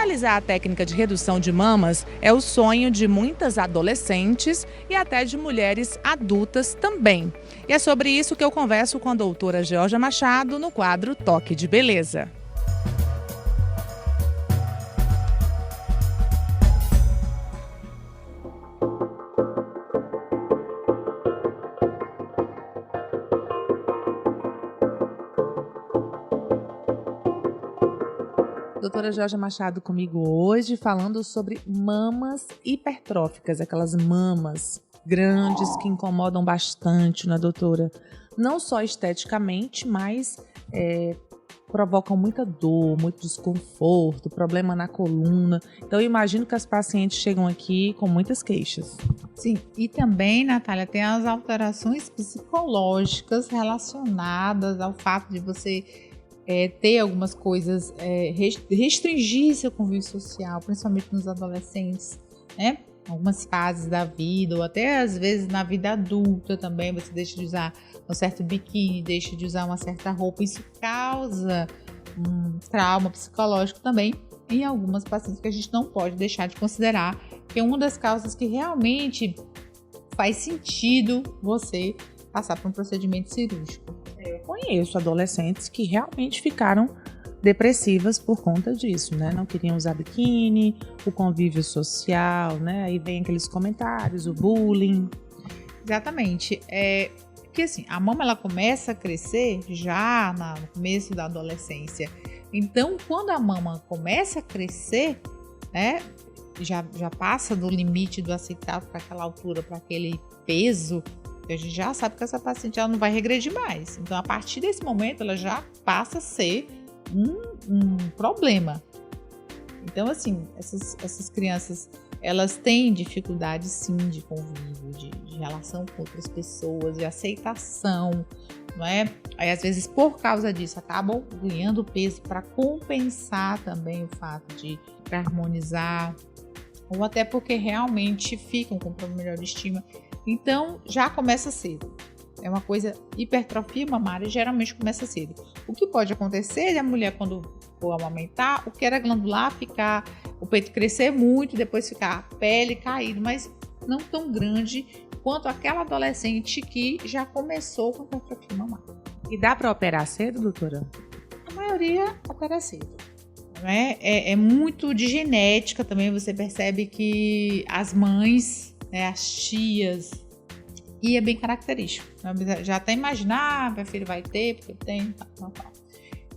Realizar a técnica de redução de mamas é o sonho de muitas adolescentes e até de mulheres adultas também. E é sobre isso que eu converso com a doutora Georgia Machado no quadro Toque de Beleza. Doutora Georgia Machado comigo hoje, falando sobre mamas hipertróficas, aquelas mamas grandes que incomodam bastante, né, doutora? Não só esteticamente, mas provocam muita dor, muito desconforto, problema na coluna. Então, eu imagino que as pacientes chegam aqui com muitas queixas. Sim, e também, Natália, tem as alterações psicológicas relacionadas ao fato de você ter algumas coisas, restringir seu convívio social, principalmente nos adolescentes, né? Algumas fases da vida, ou até às vezes na vida adulta também, você deixa de usar um certo biquíni, deixa de usar uma certa roupa. Isso causa um trauma psicológico também em algumas pacientes que a gente não pode deixar de considerar, que é uma das causas que realmente faz sentido você passar por um procedimento cirúrgico. Eu conheço adolescentes que realmente ficaram depressivas por conta disso, né? Não queriam usar biquíni, o convívio social, né? Aí vem aqueles comentários, o bullying. Exatamente. Porque assim, a mama ela começa a crescer já no começo da adolescência. Então, quando a mama começa a crescer, né? Já passa do limite do aceitável para aquela altura, para aquele peso, a gente já sabe que essa paciente ela não vai regredir mais. Então, a partir desse momento, ela já passa a ser um problema. Então, assim, essas crianças, elas têm dificuldade, sim, de convívio, de relação com outras pessoas, de aceitação, não é? Aí, às vezes, por causa disso, acabam ganhando peso para compensar também o fato de harmonizar, ou até porque realmente ficam com um problema melhor de estima. Então, já começa cedo. É uma coisa, hipertrofia mamária geralmente começa cedo. O que pode acontecer é a mulher, quando for amamentar, o que era glandular ficar, o peito crescer muito, depois ficar a pele caída, mas não tão grande quanto aquela adolescente que já começou com hipertrofia mamária. E dá para operar cedo, doutora? A maioria opera cedo. É muito de genética também, você percebe que as mães, as tias, e é bem característico. Já até imaginar, minha filha vai ter, porque tem, tal.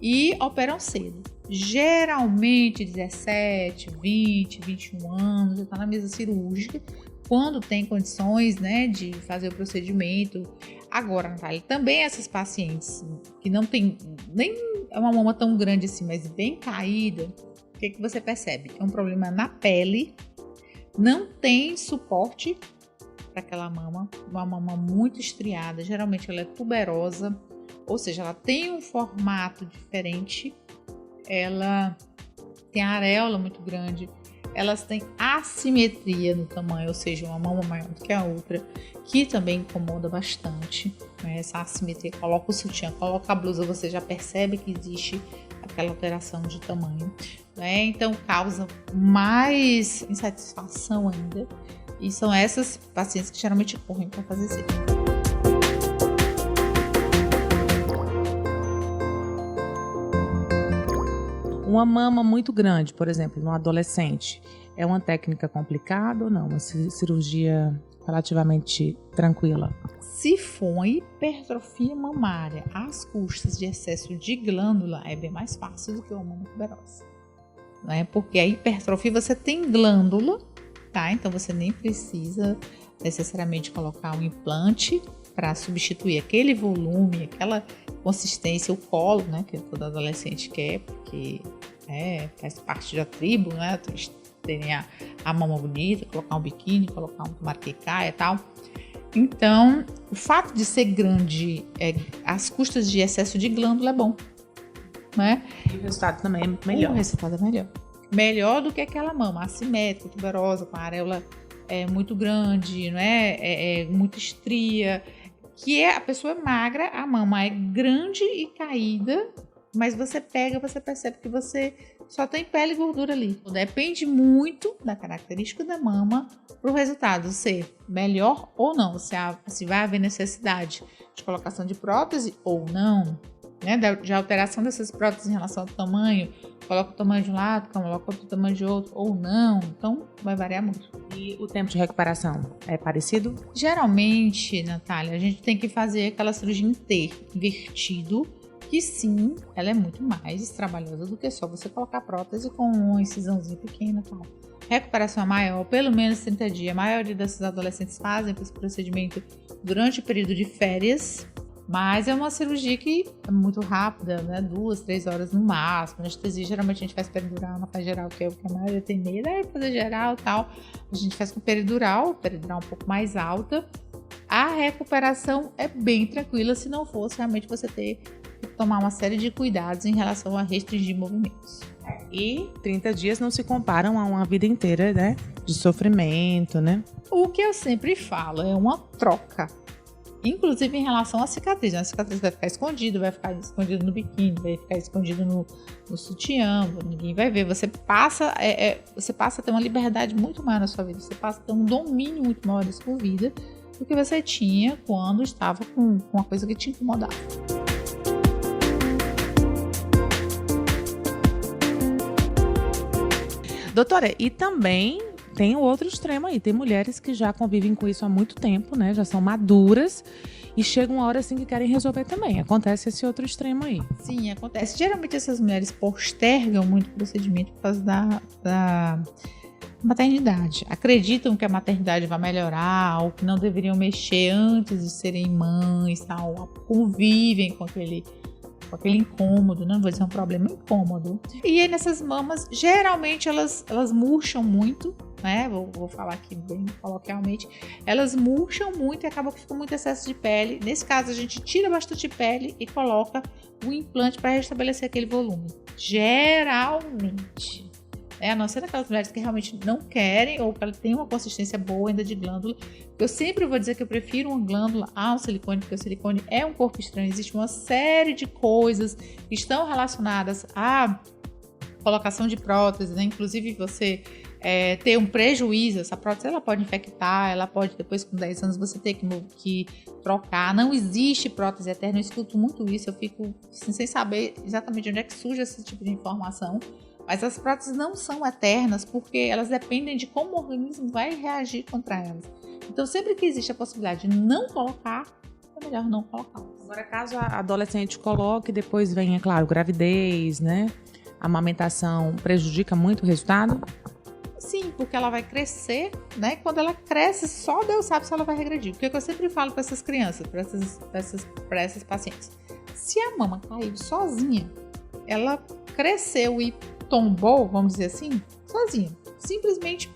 E operam cedo. Geralmente 17, 20, 21 anos, já está na mesa cirúrgica, quando tem condições, né, de fazer o procedimento. Agora, Natália, também essas pacientes que não tem nem uma mama tão grande assim, mas bem caída, o que você percebe? É um problema na pele, não tem suporte para aquela mama, uma mama muito estriada, geralmente ela é tuberosa, ou seja, ela tem um formato diferente, ela tem a areola muito grande, elas têm assimetria no tamanho, ou seja, uma mama maior do que a outra, que também incomoda bastante, né? Essa assimetria, coloca o sutiã, coloca a blusa, você já percebe que existe aquela alteração de tamanho, né? Então causa mais insatisfação ainda, e são essas pacientes que geralmente correm para fazer cedo. Uma mama muito grande, por exemplo, num adolescente, é uma técnica complicada ou não? Uma cirurgia relativamente tranquila? Se for uma hipertrofia mamária às custas de excesso de glândula, é bem mais fácil do que uma mama tuberosa. Não é? Porque a hipertrofia você tem glândula, tá? Então você nem precisa necessariamente colocar um implante para substituir aquele volume, aquela consistência, o colo, né? Que todo adolescente quer, porque faz parte da tribo, né? Terem a mama bonita, colocar um biquíni, colocar um marquecaia e tal. Então, o fato de ser grande às custas de excesso de glândula é bom, né? E o resultado também é melhor. O resultado é melhor. Melhor do que aquela mama assimétrica, tuberosa, com a areola muito grande, não é? Muito estria, que a pessoa é magra, a mama é grande e caída, mas você pega, você percebe que você só tem pele e gordura ali. Depende muito da característica da mama para o resultado ser melhor ou não, se vai haver necessidade de colocação de prótese ou não, né? De alteração dessas próteses em relação ao tamanho, coloca o tamanho de um lado, coloca o tamanho de outro ou não, então vai variar muito. E o tempo de recuperação é parecido? Geralmente, Natália, a gente tem que fazer aquela cirurgia em T, invertido, que sim, ela é muito mais trabalhosa do que só você colocar prótese com uma incisãozinha pequena e tal. Recuperação maior, pelo menos 30 dias. A maioria desses adolescentes fazem esse procedimento durante o período de férias, mas é uma cirurgia que é muito rápida, né? 2, 3 horas no máximo. Anestesia, geralmente a gente faz peridural, não faz geral, que é o que a maioria tem medo, fazer geral e tal. A gente faz com peridural um pouco mais alta. A recuperação é bem tranquila, se não fosse realmente você ter que tomar uma série de cuidados em relação a restringir movimentos. E 30 dias não se comparam a uma vida inteira, né? De sofrimento, né? O que eu sempre falo é uma troca. Inclusive em relação à cicatriz. A cicatriz vai ficar escondido no biquíni, vai ficar escondido no sutiã, ninguém vai ver. Você passa a ter uma liberdade muito maior na sua vida. Você passa a ter um domínio muito maior da sua vida do que você tinha quando estava com uma coisa que te incomodava. Doutora, e também tem o outro extremo aí. Tem mulheres que já convivem com isso há muito tempo, né? Já são maduras e chega uma hora assim que querem resolver também. Acontece esse outro extremo aí. Sim, acontece. Geralmente essas mulheres postergam muito o procedimento por causa da maternidade. Acreditam que a maternidade vai melhorar ou que não deveriam mexer antes de serem mães, tal. Convivem com aquele incômodo, não vou dizer um problema, incômodo. E aí nessas mamas, geralmente elas murcham muito, né? Vou falar aqui bem coloquialmente. Elas murcham muito e acaba que fica muito excesso de pele. Nesse caso, a gente tira bastante pele e coloca o implante para restabelecer aquele volume. Geralmente. A não ser aquelas mulheres que realmente não querem ou que ela tem uma consistência boa ainda de glândula. Eu sempre vou dizer que eu prefiro uma glândula ao silicone, porque o silicone é um corpo estranho. Existe uma série de coisas que estão relacionadas à colocação de prótese, né? Inclusive você ter um prejuízo. Essa prótese ela pode infectar, ela pode depois com 10 anos você ter que trocar. Não existe prótese eterna, eu escuto muito isso, eu fico assim, sem saber exatamente onde é que surge esse tipo de informação. Mas as próteses não são eternas porque elas dependem de como o organismo vai reagir contra elas. Então, sempre que existe a possibilidade de não colocar, é melhor não colocar. Agora, caso a adolescente coloque e depois venha, claro, gravidez, né? A amamentação prejudica muito o resultado? Sim, porque ela vai crescer, né? Quando ela cresce, só Deus sabe se ela vai regredir. Porque é o que eu sempre falo para essas crianças, para essas pacientes. Se a mama caiu sozinha, ela cresceu e tombou, vamos dizer assim, sozinha. Simplesmente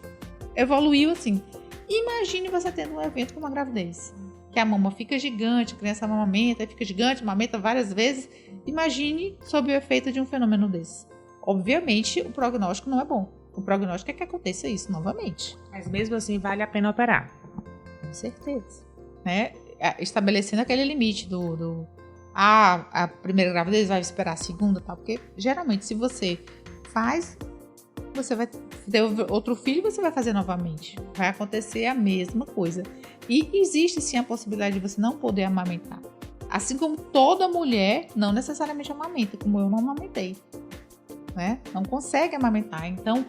evoluiu assim. Imagine você tendo um evento como a gravidez. Que a mama fica gigante, a criança amamenta, fica gigante, amamenta várias vezes. Imagine sob o efeito de um fenômeno desse. Obviamente, o prognóstico não é bom. O prognóstico é que aconteça isso novamente. Mas mesmo assim, vale a pena operar. Com certeza. Né? Estabelecendo aquele limite a primeira gravidez vai esperar a segunda, tal, porque geralmente se você faz, você vai ter outro filho e você vai fazer novamente. Vai acontecer a mesma coisa. E existe sim a possibilidade de você não poder amamentar. Assim como toda mulher não necessariamente amamenta, como eu não amamentei. Né? Não consegue amamentar. Então,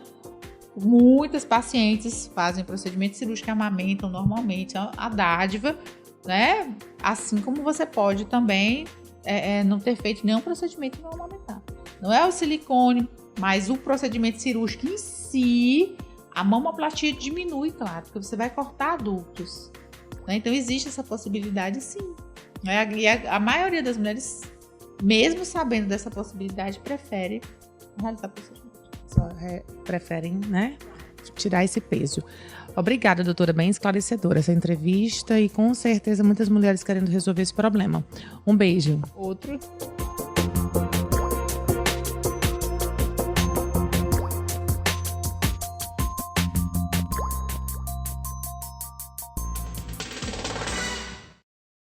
muitas pacientes fazem procedimento cirúrgico e amamentam normalmente a dádiva, né? Assim como você pode também não ter feito nenhum procedimento e não amamentar. Não é o silicone, mas o procedimento cirúrgico em si, a mamoplastia diminui, claro, porque você vai cortar adultos. Né? Então, existe essa possibilidade, sim. Né? E a maioria das mulheres, mesmo sabendo dessa possibilidade, prefere realizar procedimento. Preferem, né, tirar esse peso. Obrigada, doutora, bem esclarecedora essa entrevista e com certeza muitas mulheres querendo resolver esse problema. Um beijo. Outro.